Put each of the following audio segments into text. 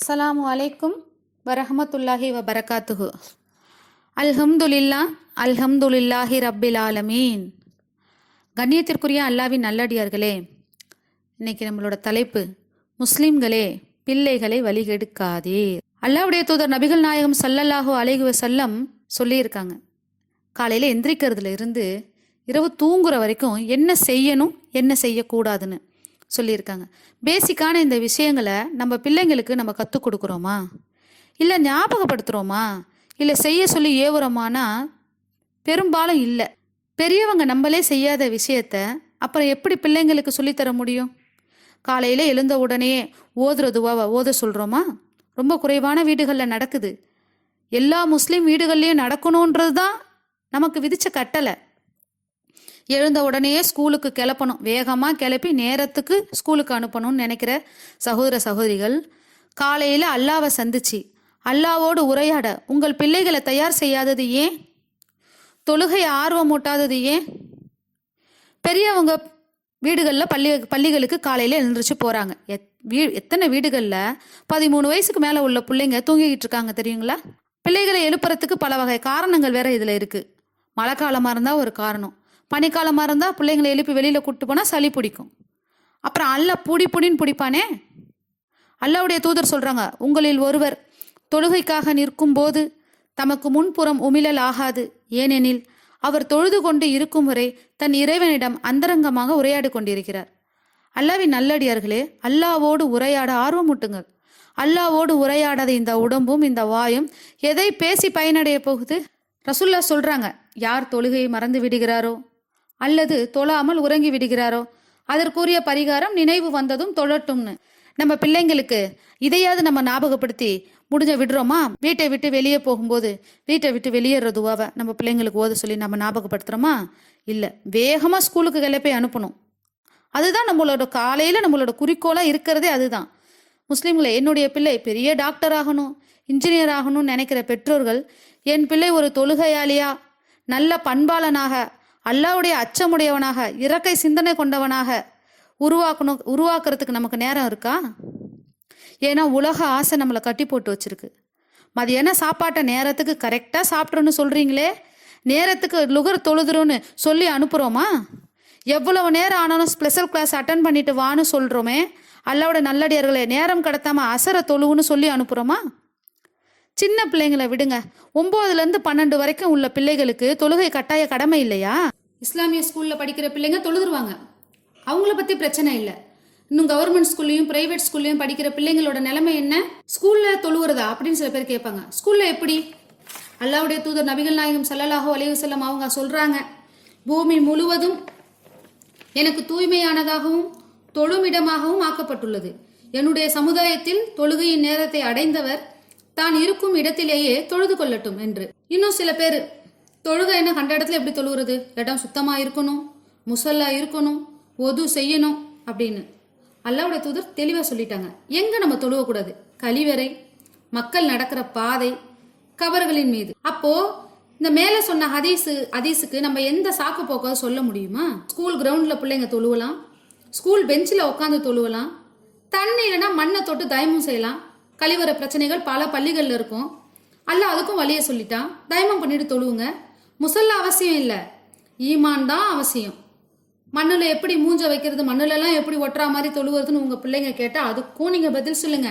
அஸ்ஸலாமு அலைக்கும் வரஹமத்துல்லாஹி வபரகாத்துஹு. அல்ஹம்துலில்லா அல்ஹம்துலில்லாஹி ரப்பில் ஆலமீன். கண்ணியத்திற்குரிய அல்லாவின் நல்லடியார்களே, இன்னைக்கு நம்மளோட தலைப்பு முஸ்லிம்களே பிள்ளைகளை வழிகெடுக்காதீர். அல்லாஹ்வுடைய தூதர் நபிகள் நாயகம் ஸல்லல்லாஹு அலைஹி வஸல்லம் சொல்லியிருக்காங்க, காலையில் எந்திரிக்கிறதுல இருந்து இரவு தூங்குற வரைக்கும் என்ன செய்யணும் என்ன செய்யக்கூடாதுன்னு சொல்லியிருக்காங்க. பேசிக்கான இந்த விஷயங்களை நம்ம பிள்ளைங்களுக்கு நம்ம கற்றுக் கொடுக்குறோமா, இல்லை ஞாபகப்படுத்துகிறோமா, இல்லை செய்ய சொல்லி ஏவுறோமானா பெரும்பாலும் இல்லை. பெரியவங்க நம்மளே செய்யாத விஷயத்த அப்புறம் எப்படி பிள்ளைங்களுக்கு சொல்லித்தர முடியும்? காலையில் எழுந்த உடனே ஓதுறதுவாவை ஓத சொல்கிறோமா? ரொம்ப குறைவான வீடுகளில் நடக்குது. எல்லா முஸ்லீம் வீடுகள்லையும் நடக்கணுன்றது தான் நமக்கு விதிச்ச கட்டளை. எழுந்த உடனே ஸ்கூலுக்கு கிளப்பணும், வேகமாக கிளப்பி நேரத்துக்கு ஸ்கூலுக்கு அனுப்பணும்னு நினைக்கிற சகோதர சகோதரிகள், காலையில் அல்லாவை சந்திச்சு அல்லாவோடு உரையாட உங்கள் பிள்ளைகளை தயார் செய்யாதது ஏன்? தொழுகை ஆர்வம் ஊட்டாதது ஏன்? பெரியவங்க வீடுகளில் பள்ளிகளுக்கு காலையில் எழுந்திரிச்சு போகிறாங்க. எத்தனை வீடுகளில் 13 வயசுக்கு மேலே உள்ள பிள்ளைங்க தூங்கிக்கிட்டு இருக்காங்க தெரியுங்களா? பிள்ளைகளை எழுப்புறதுக்கு பல வகை காரணங்கள் வேற இதில் இருக்குது. மழை காலமாக இருந்தால் ஒரு காரணம், பனிக்காலமாக இருந்தால் பிள்ளைங்களை எழுப்பி வெளியில் கூப்பிட்டு போனால் சளி பிடிக்கும். அப்புறம் புடின்னு பிடிப்பானே. அல்லாஹ்வுடைய தூதர் சொல்கிறாங்க, உங்களில் ஒருவர் தொழுகைக்காக நிற்கும் போது தமக்கு முன்புறம் உமிழல் ஆகாது, ஏனெனில் அவர் தொழுது கொண்டு இருக்கும் வரை தன் இறைவனிடம் அந்தரங்கமாக உரையாடி கொண்டிருக்கிறார். அல்லாஹ்வின் நல்லடியார்களே, அல்லாஹ்வோடு உரையாட ஆர்வமூட்டுங்கள். அல்லாஹ்வோடு உரையாடாத இந்த உடம்பும் இந்த வாயும் எதை பேசி பயனடைய போகுது? ரசூல்லா சொல்றாங்க, யார் தொழுகையை மறந்து விடுகிறாரோ அல்லது தொழாமல் உறங்கி விடுகிறாரோ அதற்குரிய பரிகாரம் நினைவு வந்ததும் தொழட்டும்னு. நம்ம பிள்ளைங்களுக்கு இதையாவது நம்ம ஞாபகப்படுத்தி முடிஞ்ச விடுறோமா? வீட்டை விட்டு வெளியே போகும்போது வீட்டை விட்டு வெளியேறதுவாவை நம்ம பிள்ளைங்களுக்கு ஓத சொல்லி நம்ம ஞாபகப்படுத்துகிறோமா? இல்லை, வேகமாக ஸ்கூலுக்கு கிளப்பி அனுப்பணும். அதுதான் நம்மளோட காலையில் நம்மளோட குறிக்கோளாக இருக்கிறதே அதுதான். முஸ்லீம்களை, என்னுடைய பிள்ளை பெரிய டாக்டர் ஆகணும், இன்ஜினியர் ஆகணும்னு நினைக்கிற பெற்றோர்கள், என் பிள்ளை ஒரு தொழுகையாளியா, நல்ல பண்பாளனாக, அல்லாஹ்வுடைய அச்சமுடையவனாக, இறக்கை சிந்தனை கொண்டவனாக உருவாக்குறதுக்கு நமக்கு நேரம் இருக்கா? ஏன்னா உலக ஆசை நம்மளை கட்டி போட்டு வச்சிருக்கு. மதியான சாப்பாட்டை நேரத்துக்கு கரெக்டாக சாப்பிட்றோன்னு சொல்கிறீங்களே, நேரத்துக்கு லுகர் தொழுதுறோன்னு சொல்லி அனுப்புகிறோமா? எவ்வளவு நேரம் ஆனாலும் ஸ்பெஷல் கிளாஸ் அட்டன் பண்ணிட்டு வான்னு சொல்கிறோமே, அல்லாஹ்வோட நல்லடியார்களே, நேரம் கடத்தாமல் அசர தொழுவுன்னு சொல்லி அனுப்புகிறோமா? சின்ன பிள்ளைங்களை விடுங்க, 9லேருந்து 12 வரைக்கும் உள்ள பிள்ளைகளுக்கு தொழுகை கட்டாய கடமை இல்லையா? இஸ்லாமிய ஸ்கூலில் படிக்கிற பிள்ளைங்க தொழுதுருவாங்க, அவங்கள பற்றி பிரச்சனை இல்லை. இன்னும் கவர்மெண்ட் ஸ்கூல்லையும் பிரைவேட் ஸ்கூல்லையும் படிக்கிற பிள்ளைங்களோட நிலைமை என்ன? ஸ்கூலில் தொழுவுறதா அப்படின்னு சில பேர் கேட்பாங்க. ஸ்கூலில் எப்படி? அல்லாஹ்வுடைய தூதர் நபிகள் நாயகம் ஸல்லல்லாஹு அலைஹி வஸல்லம் அவங்க சொல்கிறாங்க, பூமி முழுவதும் எனக்கு தூய்மையானதாகவும் தொழுமிடமாகவும் ஆக்கப்பட்டுள்ளது. என்னுடைய சமுதாயத்தில் தொழுகையின் நேரத்தை அடைந்தவர் தான் இருக்கும் இடத்திலேயே தொழுது கொள்ளட்டும் என்று. இன்னும் சில பேர் தொழுகை என்ன கண்ட இடத்துல எப்படி தொழுகிறது? இடம் சுத்தமாக இருக்கணும், முசல்லா இருக்கணும், ஒது செய்யணும் அப்படின்னு அல்லாஹ்வுடைய தூதர் தெளிவாக சொல்லிட்டாங்க. எங்கே நம்ம தொழுவக்கூடாது? கழிவறை, மக்கள் நடக்கிற பாதை, கபர்களின் மீது. அப்போ இந்த மேலே சொன்ன ஹதீஸுக்கு நம்ம எந்த சாக்கு போக்காவது சொல்ல முடியுமா? ஸ்கூல் கிரவுண்டில் பிள்ளைங்க தொழுவலாம், ஸ்கூல் பெஞ்சில் உட்காந்து தொழுவலாம், தண்ணி இல்லைன்னா மண்ணை தொட்டு தயமும் செய்யலாம். கழிவற பிரச்சனைகள் பல பள்ளிகளில் இருக்கும். அல்லாஹ் அதுக்கும் வழியை சொல்லிட்டான், தயமம் பண்ணிட்டு தொழுவுங்க. முசல்லா அவசியம் இல்லை, ஈமான் தான் அவசியம். மண்ணில் எப்படி மூஞ்ச வைக்கிறது, மண்ணுலலாம் எப்படி ஒட்டுறா மாதிரி தொழுவுறதுன்னு உங்கள் பிள்ளைங்க கேட்டால் அதுக்கும் நீங்கள் பதில் சொல்லுங்க.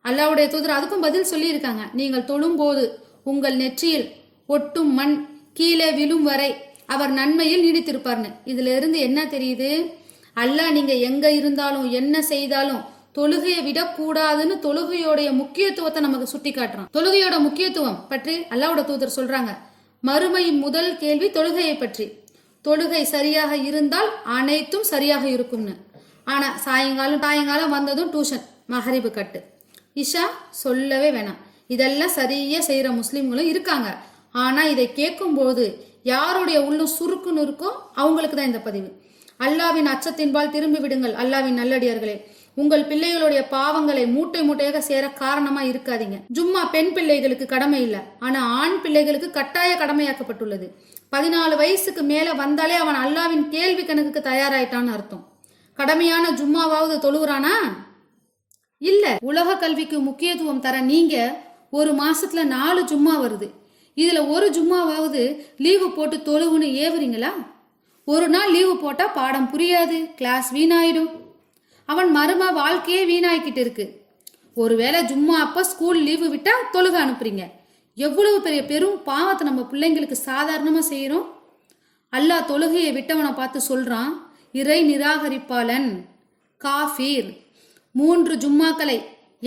அல்லாஹ்வுடைய தூதர் அதுக்கும் பதில் சொல்லியிருக்காங்க, நீங்கள் தொழும்போது உங்கள் நெற்றியில் ஒட்டும் மண் கீழே விழும் வரை அவர் நன்மையில் நீடித்திருப்பார்னு. இதுல இருந்து என்ன தெரியுது? அல்லாஹ் நீங்க எங்க இருந்தாலும் என்ன செய்தாலும் தொழுகையை விடக்கூடாதுன்னு தொழுகையோடைய முக்கியத்துவத்தை நமக்கு சுட்டி காட்டுறான். தொழுகையோட முக்கியத்துவம் பற்றி அல்லாஹ்வுடைய தூதர் சொல்றாங்க, மறுமையின் முதல் கேள்வி தொழுகையை பற்றி. தொழுகை சரியாக இருந்தால் அனைத்தும் சரியாக இருக்கும்னு. ஆனா சாயங்காலம் வந்ததும் டியூஷன், மகரிபு கட்டு, இஷா சொல்லவே வேணாம். இதெல்லாம் சரியா செய்யற முஸ்லிம்களும் இருக்காங்க. ஆனா இதை கேட்கும் போது யாருடைய உள்ளம் சுருக்குன்னு இருக்கோ அவங்களுக்கு தான் இந்த பதிவு. அல்லாவின் அச்சத்தின்பால் திரும்பி விடுங்கள். அல்லாவின் நல்லடியார்களே, உங்கள் பிள்ளைகளுடைய பாவங்களை மூட்டை மூட்டையாக சேர காரணமா இருக்காதீங்க. ஜும்மா பெண் பிள்ளைகளுக்கு கடமை இல்லை, ஆனா ஆண் பிள்ளைகளுக்கு கட்டாய கடமையாக்கப்பட்டுள்ளது. 14 வயசுக்கு மேல வந்தாலே அவன் அல்லாவின் கேள்வி கணக்குக்கு தயாராயிட்டான்னு அர்த்தம். கடமையான ஜும்மாவாவது தொழுகிறானா? இல்ல. உலக கல்விக்கு முக்கியத்துவம் தர நீங்க ஒரு மாசத்துல 4 ஜும்மா வருது, இதுல ஒரு ஜும்மாவாவது லீவு போட்டு தொழுவுன்னு ஏவுறீங்களா? ஒரு நாள் லீவு போட்டா பாடம் புரியாது, கிளாஸ் வீணாயிடும், அவன் மரும வாழ்க்கையே வீணாய்கிட்டு இருக்கு. ஒருவேளை ஜும்மா அப்ப ஸ்கூல் லீவு விட்டா தொழுக அனுப்புறீங்க. எவ்வளவு பெரிய பெரும் பாவத்தை நம்ம பிள்ளைங்களுக்கு சாதாரணமா செய்யறோம். அல்லாஹ் தொழுகையை விட்டவனை பார்த்து சொல்றான், இறை நிராகரிப்பாளன், காஃபீர். 3 ஜும்மாக்களை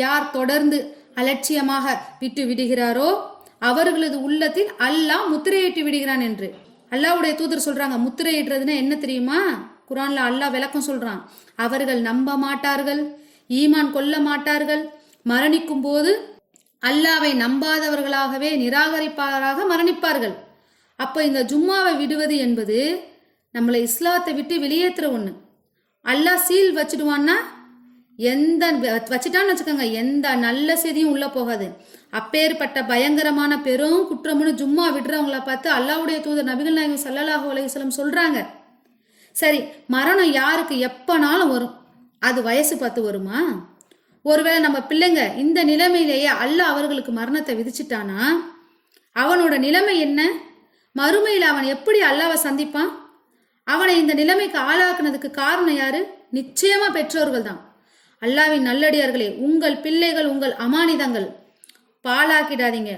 யார் தொடர்ந்து அலட்சியமாக விட்டு விடுகிறாரோ அவர்களது உள்ளத்தில் அல்லாஹ் முத்திரையிட்டு விடுகிறான் என்று அல்லாஹ்வுடைய தூதர் சொல்றாங்க. முத்திரையிடுறதுன்னா என்ன தெரியுமா? குர்ஆன்ல அல்லாஹ் விளக்கம் சொல்றான். அவர்கள் நம்ப மாட்டார்கள், ஈமான் கொள்ள மாட்டார்கள், மரணிக்கும் போது அல்லாவை நம்பாதவர்களாகவே நிராகரிப்பாளராக மரணிப்பார்கள். அப்ப இந்த ஜும்மாவை விடுவது என்பது நம்மளை இஸ்லாத்தை விட்டு வெளியேற்றுற ஒண்ணு. அல்லாஹ் சீல் வச்சிடுவான்னா வச்சுட்டான்னு வச்சுக்கோங்க, எந்த நல்ல செய்தியும் உள்ள போகாது. அப்பேற்பட்ட பயங்கரமான பெரும் குற்றம்னு ஜும்மா விடுறவங்கள பார்த்து அல்லாஹ்வுடைய தூதர் நபிகள் நாயகம் ஸல்லல்லாஹு அலைஹி வஸல்லம் சொல்றாங்க. சரி, மரணம் யாருக்கு எப்பனாலும் வரும், அது வயசு பார்த்து வருமா? ஒருவேளை நம்ம பிள்ளைங்க இந்த நிலைமையிலேயே அல்லாஹ் அவர்களுக்கு மரணத்தை விதிச்சிட்டானா அவனோட நிலைமை என்ன? மறுமையில் அவன் எப்படி அல்லாவை சந்திப்பான்? அவனை இந்த நிலைமைக்கு ஆளாக்குனதுக்கு காரணம் யாரு? நிச்சயமா பெற்றோர்கள் தான். அல்லாவின் நல்லடியார்களே, உங்கள் பிள்ளைகள் உங்கள் அமானிதங்கள், பாழாக்கிடாதீங்க.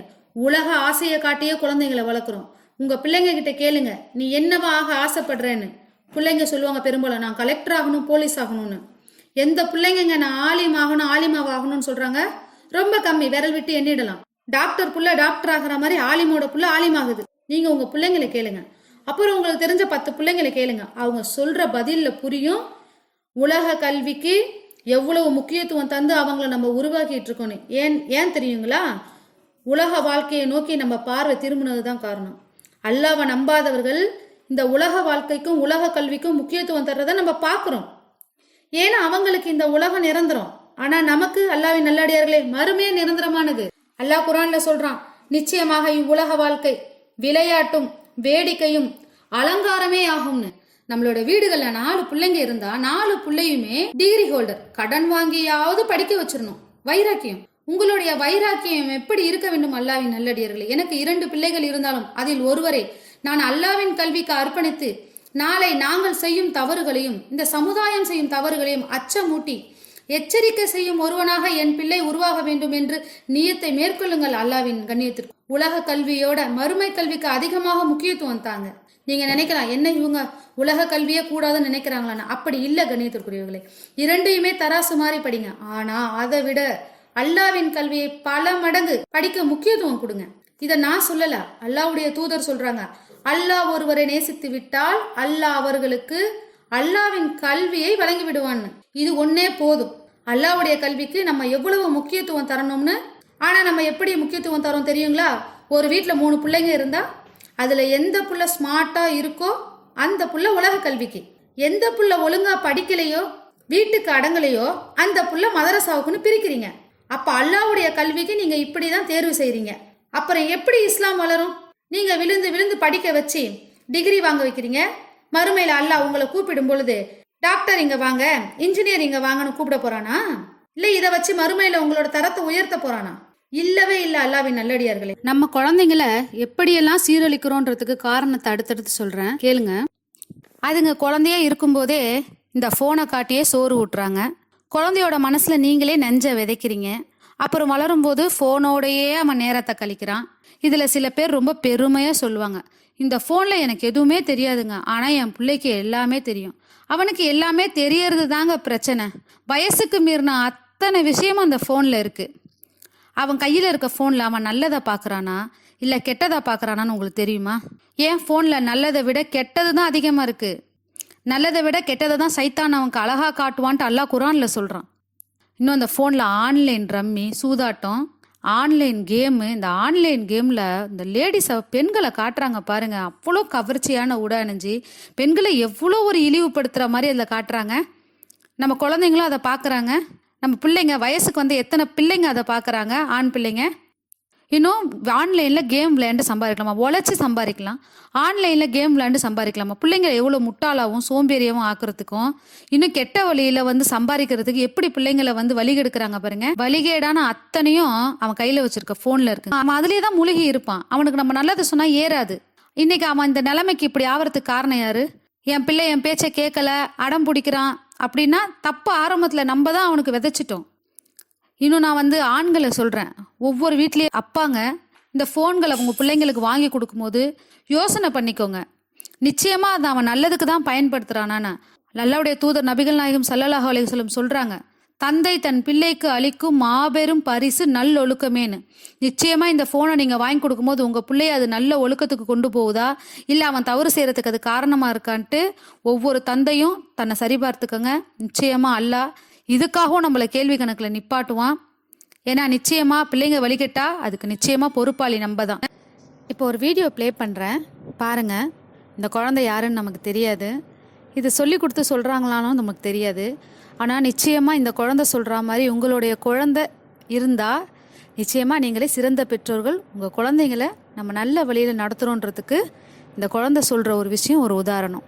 உலக ஆசையை காட்டியே குழந்தைங்களை வளர்க்குறோம். உங்க பிள்ளைங்க கிட்ட கேளுங்க, நீ என்னவா ஆக ஆசைப்படுறேன்னு. பிள்ளைங்க சொல்லுவாங்க பெரும்பாலும், நான் கலெக்டர் ஆகணும், போலீஸ் ஆகணும்னு. எந்த பிள்ளைங்க நான் ஆலிம் ஆகணும், ஆலிமாவா ஆகணும்னு சொல்றாங்க? ரொம்ப கம்மி, விரல் விட்டு எண்ணிடலாம். டாக்டர் புள்ள டாக்டர் ஆகிற மாதிரி ஆலிமோட புள்ள ஆலிமாகுது. நீங்க உங்க பிள்ளைங்களை கேளுங்க. அப்புறம் உங்களுக்கு தெரிஞ்ச 10 பிள்ளைங்களை கேளுங்க, அவங்க சொல்ற பதில்ல புரியும் உலக கல்விக்கு எவ்வளவு முக்கியத்துவம் தந்து அவங்கள நம்ம உருவாக்கிட்டு இருக்கோன்னு. ஏன் தெரியுங்களா? உலக வாழ்க்கையை நோக்கி நம்ம பார்வை திரும்பினதுதான் காரணம். அல்லாஹ்வை நம்பாதவர்கள் இந்த உலக வாழ்க்கைக்கும் உலக கல்விக்கும் முக்கியத்துவம் தர்றதை நம்ம பார்க்கிறோம். ஏன்னா அவங்களுக்கு இந்த உலகம் நிரந்தரம், ஆனா நமக்கு அல்லாஹ்வின் நல்லடியார்களே மறுமையே நிரந்தரமானது. அல்லாஹ் குர்ஆன்ல சொல்றான், நிச்சயமாக இவ்வுலக வாழ்க்கை விளையாட்டும் வேடிக்கையும் அலங்காரமே ஆகும்னு. நம்மளோட வீடுகள்ல 4 பிள்ளைங்க இருந்தா 4 பிள்ளையுமே டிகிரி ஹோல்டர், கடன் வாங்கியாவது படிக்க வச்சிடணும். வைராக்கியம், உங்களுடைய வைராக்கியம் எப்படி இருக்க வேண்டும் அல்லாஹ்வின் நல்லடியார்களே? எனக்கு 2 பிள்ளைகள் இருந்தாலும் அதில் ஒருவரை நான் அல்லாஹ்வின் கல்விக்கு அர்ப்பணித்து நாளை நாங்கள் செய்யும் தவறுகளையும் இந்த சமுதாயம் செய்யும் தவறுகளையும் அச்சமூட்டி எச்சரிக்கை செய்யும் ஒருவனாக என் பிள்ளை உருவாக வேண்டும் என்று நியத்தை மேற்கொள்ளுங்கள். அல்லாஹ்வின் கண்ணியத்திற்கு உலக கல்வியோட மறுமை கல்விக்கு அதிகமாக முக்கியத்துவம் தாங்க. நீங்க நினைக்கலாம், என்ன இவங்க உலக கல்வியே கூடாதுன்னு நினைக்கிறாங்களான்னு. அப்படி இல்லை கண்ணியத்திற்குரியவர்களே, 2யுமே தராசு மாதிரி படிங்க. ஆனா அதை விட அல்லாஹ்வின் கல்வியை பல மடங்கு படிக்க முக்கியத்துவம் கொடுங்க. இதை நான் சொல்லல, அல்லாஹ்வுடைய தூதர் சொல்றாங்க. அல்லாஹ் ஒருவரை நேசித்து விட்டால் அல்லாஹ் அவர்களுக்கு அல்லாஹ்வின் கல்வியை வழங்கி விடுவான்னு. இது ஒன்னே போதும் அல்லாஹ்வுடைய கல்விக்கு நம்ம எவ்வளவு முக்கியத்துவம் தரணும்னு. ஆனா நம்ம எப்படி முக்கியத்துவம் தரோம் தெரியுங்களா? ஒரு வீட்டுல 3 பிள்ளைங்க இருந்தா அதுல எந்த புள்ள ஸ்மார்ட்டா இருக்கோ அந்த புள்ள உலக கல்விக்கு, எந்த புள்ள ஒழுங்கா படிக்கலையோ வீட்டுக்கு அடங்கலையோ அந்த புள்ள மதரசாவுக்குன்னு பிரிக்கிறீங்க. அப்ப அல்லாஹ்வுடைய கல்விக்கு நீங்க இப்படிதான் தேர்வு செய்றீங்க. அப்புறம் எப்படி இஸ்லாம் வளரும்? நீங்க விழுந்து விழுந்து படிக்க வச்சு டிகிரி வாங்க வைக்கிறீங்க. மறுமையில அல்லாஹ் உங்களை கூப்பிடும் பொழுது டாக்டர் இங்க வாங்க, இன்ஜினியர் இங்க வாங்கன்னு கூப்பிட போறானா? இல்ல இதை வச்சு மறுமையில உங்களோட தரத்தை உயர்த்த போறானா? இல்லவே இல்ல. அல்லாஹ்வின் நல்லடியார்களே, நம்ம குழந்தைங்களை எப்படியெல்லாம் சீரழிக்கிறோன்றதுக்கு காரணத்தை அடுத்தடுத்து சொல்றேன், கேளுங்க. அதுங்க குழந்தையே இருக்கும்போதே இந்த போனை காட்டியே சோறு ஊட்டுறாங்க. குழந்தையோட மனசுல நீங்களே நெஞ்ச விதைக்கிறீங்க. அப்புறம் வளரும்போது போனோடையே அவன் நேரத்தை கழிக்கிறான். இதுல சில பேர் ரொம்ப பெருமையா சொல்லுவாங்க, இந்த போன்ல எனக்கு எதுவுமே தெரியாதுங்க, ஆனா என் பிள்ளைக்கு எல்லாமே தெரியும். அவனுக்கு எல்லாமே தெரியறது தாங்க பிரச்சனை. வயசுக்கு மீறின அத்தனை விஷயமும் அந்த போன்ல இருக்கு. அவன் கையில் இருக்க ஃபோனில் அவன் நல்லதை பார்க்குறானா இல்லை கெட்டதை பார்க்குறானான்னு உங்களுக்கு தெரியுமா? ஏன் ஃபோனில் நல்லதை விட கெட்டது தான் அதிகமாக இருக்குது. நல்லதை விட கெட்டதை தான் சைத்தான் அவனுக்கு அழகாக காட்டுவான்ட்டு அல்லாஹ் குர்ஆனில் சொல்கிறான். இன்னும் அந்த ஃபோனில் ஆன்லைன் ரம்மி, சூதாட்டம், ஆன்லைன் கேமு. இந்த ஆன்லைன் கேமில் இந்த லேடிஸை பெண்களை காட்டுறாங்க பாருங்கள், அவ்வளோ கவர்ச்சியான உடை அணிஞ்சு பெண்களை எவ்வளோ ஒரு இழிவுபடுத்துகிற மாதிரி அதில் காட்டுறாங்க. நம்ம குழந்தைங்களும் அதை பார்க்குறாங்க. நம்ம பிள்ளைங்க வயசுக்கு வந்து எத்தனை பிள்ளைங்க அதை பார்க்குறாங்க, ஆண் பிள்ளைங்க. இன்னும் ஆன்லைனில் கேம் விளையாண்டு சம்பாதிக்கலாமா? உழைச்சி சம்பாதிக்கலாம். ஆன்லைனில் கேம் விளையாண்டு சம்பாதிக்கலாமா? பிள்ளைங்க எவ்வளோ முட்டாளாகவும் சோம்பேறியாகவும் ஆக்குறதுக்கும் இன்னும் கெட்ட வழியில் வந்து சம்பாதிக்கிறதுக்கு எப்படி பிள்ளைங்களை வந்து வழிகெடுக்கிறாங்க பாருங்க. வழிகேடான அத்தனையும் அவன் கையில் வச்சிருக்க ஃபோனில் இருக்கு. அவன் அதுலேயே தான் முழுகி இருப்பான். அவனுக்கு நம்ம நல்லது சொன்னால் ஏறாது. இன்னைக்கு அவன் இந்த நிலைமைக்கு இப்படி ஆகிறதுக்கு காரணம் யாரு? என் பிள்ளை என் பேச்சை கேட்கல, அடம் பிடிக்கிறான் அப்படின்னா தப்பு ஆரம்பத்தில் நம்ம தான் அவனுக்கு விதைச்சிட்டோம். இன்னும் நான் வந்து ஆண்களை சொல்கிறேன், ஒவ்வொரு வீட்லேயும் அப்பாங்க இந்த ஃபோன்களை உங்கள் பிள்ளைங்களுக்கு வாங்கி கொடுக்கும்போது யோசனை பண்ணிக்கோங்க. நிச்சயமாக அதை அவன் நல்லதுக்கு தான் பயன்படுத்துகிறானா? அல்லாஹ்வுடைய தூதர் நபிகள் நாயகம் ஸல்லல்லாஹு அலைஹி வஸல்லம் சொல்கிறாங்க, தந்தை தன் பிள்ளைக்கு அளிக்கும் மாபெரும் பரிசு நல்லொழுக்கமேன்னு. நிச்சயமாக இந்த ஃபோனை நீங்கள் வாங்கி கொடுக்கும்போது உங்கள் பிள்ளைய அது நல்ல ஒழுக்கத்துக்கு கொண்டு போகுதா, இல்லை அவன் தவறு செய்கிறதுக்கு அது காரணமாக இருக்கான்ட்டு ஒவ்வொரு தந்தையும் தன்னை சரிபார்த்துக்கோங்க. நிச்சயமாக அல்லாஹ் இதுக்காகவும் நம்மளை கேள்வி கணக்கில் நிப்பாட்டுவான். ஏன்னா நிச்சயமாக பிள்ளைங்க வழிகட்டா அதுக்கு நிச்சயமாக பொறுப்பாளி நம்ம தான். இப்போ ஒரு வீடியோ ப்ளே பண்ணுறேன் பாருங்கள். இந்த குழந்தை யாருன்னு நமக்கு தெரியாது, இது சொல்லி கொடுத்து சொல்கிறாங்களானும் நமக்கு தெரியாது. ஆனால் நிச்சயமாக இந்த குழந்தை சொல்கிற மாதிரி உங்களுடைய குழந்தை இருந்தால் நிச்சயமாக நீங்களே சிறந்த பெற்றோர்கள். உங்கள் குழந்தைங்களை நம்ம நல்ல வழியில் நடத்துகிறோன்றதுக்கு இந்த குழந்தை சொல்கிற ஒரு விஷயம் ஒரு உதாரணம்.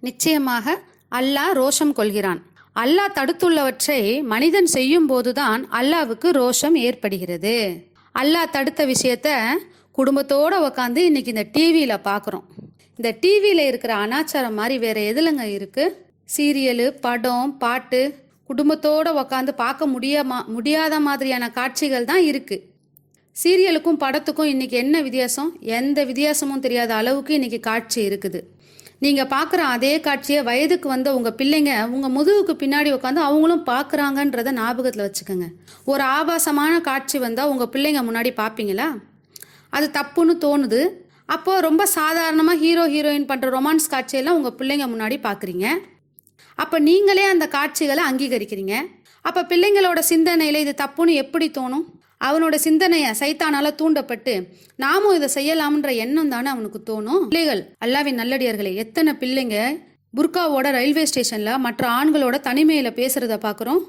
நிச்சயமாக அல்லாஹ் ரோஷம் கொள்கிறான். அல்லாஹ் தடுத்துள்ளவற்றை மனிதன் செய்யும் போதுதான் அல்லாஹ்வுக்கு ரோஷம் ஏற்படுகிறது. அல்லாஹ் தடுத்த விஷயத்த குடும்பத்தோடு உக்காந்து இன்னைக்கு இந்த டிவியில் பார்க்குறோம். இந்த டிவியில் இருக்கிற அனாச்சாரம் மாதிரி வேற எதுலங்க இருக்கு? சீரியலு, படம், பாட்டு குடும்பத்தோடு உக்காந்து பார்க்க முடியாத மாதிரியான காட்சிகள் தான் இருக்கு. சீரியலுக்கும் படத்துக்கும் இன்னைக்கு என்ன வித்தியாசம்? எந்த வித்தியாசமும் தெரியாத அளவுக்கு இன்னைக்கு காட்சி இருக்குது. நீங்கள் பார்க்குற அதே காட்சியை வயதுக்கு வந்த உங்கள் பிள்ளைங்க உங்கள் முதுகுக்கு பின்னாடி உட்காந்து அவங்களும் பார்க்குறாங்கன்றத ஞாபகத்தில் வச்சுக்கோங்க. ஒரு ஆபாசமான காட்சி வந்தால் உங்கள் பிள்ளைங்க முன்னாடி பார்ப்பீங்களா? அது தப்புன்னு தோணுது. அப்போது ரொம்ப சாதாரணமாக ஹீரோ ஹீரோயின் பண்ணுற ரொமான்ஸ் காட்சியெல்லாம் உங்கள் பிள்ளைங்க முன்னாடி பார்க்குறீங்க. அப்போ நீங்களே அந்த காட்சிகளை அங்கீகரிக்கிறீங்க. அப்போ பிள்ளைங்களோட சிந்தனையில் இது தப்புன்னு எப்படி தோணும்? அவனோட சிந்தனையை சைத்தானால தூண்டப்பட்டு நாமும் இதை செய்யலாம்ன்ற எண்ணம் தானே அவனுக்கு தோணும். பிள்ளைகள், அல்லாஹ்வின் நல்லடியார்களே, எத்தனை பிள்ளைங்க புர்காவோட ரயில்வே ஸ்டேஷனில் மற்ற ஆண்களோட தனிமையில் பேசுகிறத பார்க்குறோம்.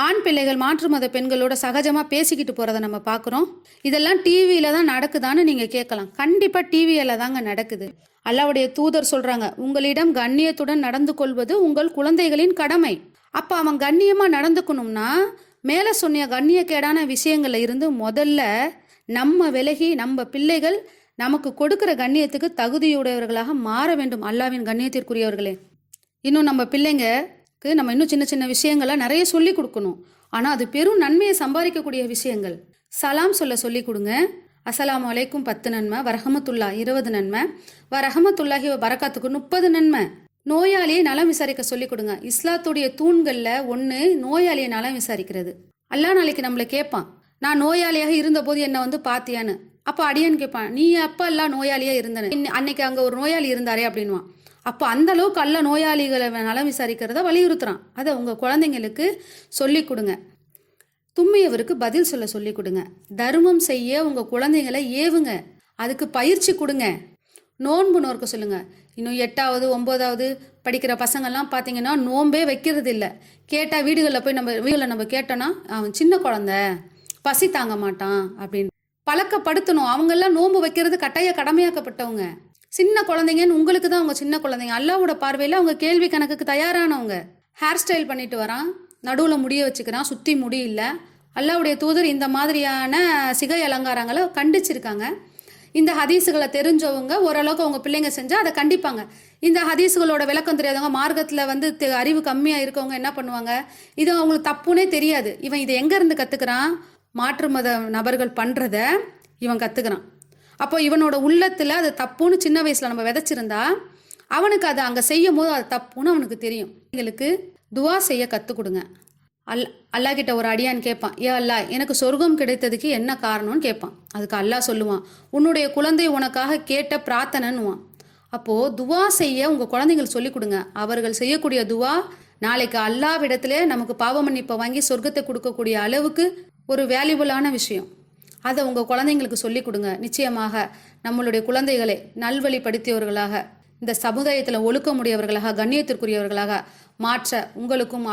ஆண் பிள்ளைகள் மாற்று மத பெண்களோட சகஜமாக பேசிக்கிட்டு போகிறத நம்ம பார்க்குறோம். இதெல்லாம் டிவியில் தான் நடக்குதான்னு நீங்கள் கேட்கலாம். கண்டிப்பாக டிவியில் தாங்க நடக்குது. அல்லாஹ்வுடைய தூதர் சொல்கிறாங்க, உங்களிடம் கண்ணியத்துடன் நடந்து கொள்வது உங்கள் குழந்தைகளின் கடமை. அப்போ அவன் கண்ணியமாக நடந்துக்கணும்னா மேலே சொன்னிய கண்ணியக்கேடான விஷயங்கள்ல இருந்து முதல்ல நம்ம விலகி நம்ம பிள்ளைகள் நமக்கு கொடுக்குற கண்ணியத்துக்கு தகுதியுடையவர்களாக மாற வேண்டும். அல்லாஹ்வின் கண்ணியத்திற்குரியவர்களே, இன்னும் நம்ம பிள்ளைங்களுக்கு நம்ம இன்னும் சின்ன சின்ன விஷயங்கள்லாம் நிறைய சொல்லி கொடுக்கணும். ஆனால் அது பெரும் நன்மையை சம்பாதிக்கக்கூடிய விஷயங்கள். சலாம் சொல்ல சொல்லி கொடுங்க. அஸ்ஸலாமு அலைக்கும் 10 நன்மை, வரஹமத்துல்லா 20 நன்மை, வரஹமத்துல்லாஹி வரகாத்துக்கு 30 நன்மை. நோயாளியை நலம் விசாரிக்க சொல்லி கொடுங்க. இஸ்லாத்துடைய தூண்களில் ஒன்று நோயாளியை நலம் விசாரிக்கிறது. அல்லாஹ் நாளைக்கு நம்மளை கேட்பான், நான் நோயாளியாக இருந்தபோது என்னை வந்து பாத்தியான்னு. அப்போ அடியான்னு கேட்பான், நீ அப்போ எல்லாம் நோயாளியாக இருந்தன, அன்னைக்கு அங்கே ஒரு நோயாளி இருந்தாரே அப்படின்வான். அப்போ அந்த அளவுக்கு அல்ல நோயாளிகளை நலம் விசாரிக்கிறத வலியுறுத்துறான். அதை உங்கள் குழந்தைங்களுக்கு சொல்லி கொடுங்க. தும்மியவருக்கு பதில் சொல்ல சொல்லி கொடுங்க. தர்மம் செய்ய உங்கள் குழந்தைங்களை ஏவுங்க, அதுக்கு பயிற்சி கொடுங்க. நோன்பு நோர்க்க சொல்லுங்க. இன்னும் 8வது 9வது படிக்கிற பசங்கள்லாம் பார்த்தீங்கன்னா நோன்பே வைக்கிறது இல்லை. கேட்டால் வீடுகளில் நம்ம கேட்டோன்னா அவன் சின்ன குழந்தை பசி தாங்க மாட்டான் அப்படின்னு பழக்கப்படுத்தணும். அவங்கெல்லாம் நோன்பு வைக்கிறது கட்டாய கடமையாக்கப்பட்டவங்க. சின்ன குழந்தைங்கன்னு உங்களுக்கு தான் அவங்க சின்ன குழந்தைங்க. அல்லாவோட பார்வையில் அவங்க கேள்வி கணக்குக்கு தயாரானவங்க. ஹேர் ஸ்டைல் பண்ணிட்டு வரான், நடுவில் முடிய வச்சுக்கிறான், சுற்றி முடி இல்லை. அல்லாவுடைய தூதர் இந்த மாதிரியான சிகை அலங்காரங்களை கண்டிச்சிருக்காங்க. இந்த ஹதீஸுகளை தெரிஞ்சவங்க ஓரளவுக்கு அவங்க பிள்ளைங்க செஞ்சால் அதை கண்டிப்பாங்க. இந்த ஹதீஸுகளோட விளக்கம் தெரியாதவங்க, மார்க்கத்தில் அறிவு கம்மியாக இருக்கவங்க என்ன பண்ணுவாங்க, இது அவங்களுக்கு தப்புனே தெரியாது. இவன் இதை எங்கேருந்து கற்றுக்கிறான், மாற்று மத நபர்கள் பண்ணுறத இவன் கற்றுக்கிறான். அப்போ இவனோட உள்ளத்தில் அது தப்புன்னு சின்ன வயசில் நம்ம விதைச்சிருந்தா அவனுக்கு அதை அங்கே செய்யும் போது அது தப்புன்னு அவனுக்கு தெரியும். எங்களுக்கு துவா செய்ய கற்றுக் கொடுங்க. அல்லா கிட்ட ஒரு அடியான் கேட்பான், ஏ அல்லா எனக்கு சொர்க்கம் கிடைத்ததுக்கு என்ன காரணம்னு கேட்பான். அதுக்கு அல்லாஹ் சொல்லுவான், உன்னுடைய குழந்தை உனக்காக கேட்ட பிரார்த்தனைன்னுவான். அப்போது துவா செய்ய உங்கள் குழந்தைகள் சொல்லிக் கொடுங்க. அவர்கள் செய்யக்கூடிய துவா நாளைக்கு அல்லாவிடத்துல நமக்கு பாவ மன்னிப்பை வாங்கி சொர்க்கத்தை கொடுக்கக்கூடிய அளவுக்கு ஒரு வேல்யூபுளான விஷயம். அதை உங்கள் குழந்தைங்களுக்கு சொல்லிக் கொடுங்க. நிச்சயமாக நம்மளுடைய குழந்தைகளை நல்வழிப்படுத்தியவர்களாக, இந்த சமுதாயத்தில் ஒழுக்கமுடையவர்களாக, கண்ணியத்திற்குரியவர்களாக மாற்ற உங்களுக்கும்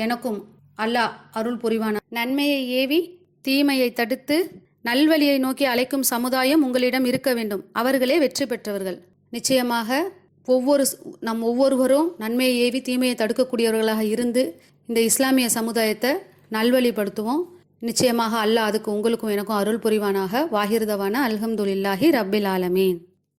எனக்கும் அல்லாஹ் அருள் புரிவான. நன்மையை ஏவி தீமையை தடுத்து நல்வழியை நோக்கி அழைக்கும் சமுதாயம் உங்களிடம் இருக்க வேண்டும். அவர்களே வெற்றி பெற்றவர்கள். நிச்சயமாக ஒவ்வொருவரும் நன்மையை ஏவி தீமையை தடுக்கக்கூடியவர்களாக இருந்து இந்த இஸ்லாமிய சமுதாயத்தை நல்வழிப்படுத்துவோம். நிச்சயமாக அல்லாஹ் அதுக்கு உங்களுக்கும் எனக்கும் அருள் புரிவானாக. வாஹிர்தவான அல்ஹம்துலில்லாஹி ரப்பில் ஆலமீன்.